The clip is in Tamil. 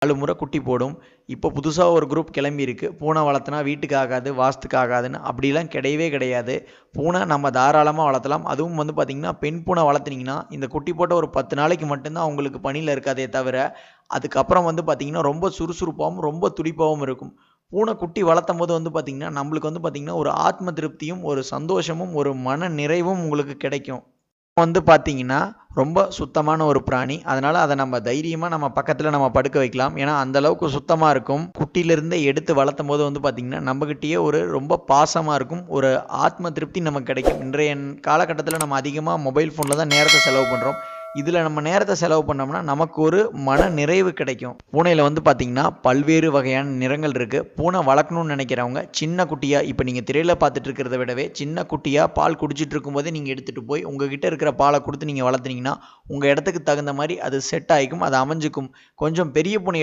4 முறை குட்டி போடும். இப்போ புதுசா ஒரு குரூப் கிளம்பியிருக்கு. பூனை வளர்த்துனா வீட்டுக்கு ஆகாது, வாஸ்துக்கு ஆகாதுன்னு. அப்படிலாம் கிடையவே கிடையாது. பூனை நம்ம தாராளமா வளர்த்தலாம். அதுவும் வந்து பார்த்தீங்கன்னா, பெண் பூனை வளர்த்துனீங்கன்னா, இந்த குட்டி போட்ட ஒரு 10 நாளைக்கு மட்டும் தான் உங்களுக்கு பணியில இருக்காதே தவிர, அதுக்கப்புறம் வந்து பார்த்தீங்கன்னா, ரொம்ப சுறுசுறுப்பாவும், ரொம்ப துடிப்பாவும் இருக்கும். பூனை குட்டி வளர்த்தம்போது வந்து பார்த்தீங்கன்னா, நம்மளுக்கு வந்து பார்த்தீங்கன்னா, ஒரு ஆத்ம திருப்தியும், ஒரு சந்தோஷமும், ஒரு மன நிறைவும் உங்களுக்கு கிடைக்கும். வந்து பார்த்தீங்கன்னா, ரொம்ப சுத்தமான ஒரு பிராணி. அதனால அத நம்ம தைரியமா நம்ம பக்கத்துல நம்ம படுக்க வைக்கலாம். ஏன்னா, அந்த அளவுக்கு சுத்தமா இருக்கும். குட்டியிலிருந்தே எடுத்து வளர்த்தம்போது வந்து பார்த்தீங்கன்னா, நம்மகிட்டயே ஒரு ரொம்ப பாசமா இருக்கும். ஒரு ஆத்ம திருப்தி நமக்கு கிடைக்கும். இன்றைய காலகட்டத்தில நம்ம அதிகமா மொபைல் ஃபோன்ல தான் நேரத்த செலவு பண்றோம். இதுல நம்ம நேரத்த செலவு பண்ணோம்னா, நமக்கு ஒரு மன நிறைவு கிடைக்கும். பூனையில வந்து பார்த்தீங்கன்னா, பல்வேறு வகையான நிறங்கள் இருக்கு. பூனை வளர்க்கணும்னு நினைக்கிறவங்க, சின்ன குட்டியா இப்ப நீங்க திரையில பார்த்துட்டு இருக்கிறத விடவே, சின்ன குட்டியா பால் குடிச்சிட்டு இருக்கும்போதே நீங்க எடுத்துட்டு போய், உங்ககிட்ட இருக்கிற பால குடுத்து நீங்க வளர்த்துனீங்கன்னா, உங்க இடத்துக்கு தகுந்த மாரி அது செட் ஆயிக்கும். அது அமைஞ்சுக்கும். கொஞ்சம் பெரிய பூனை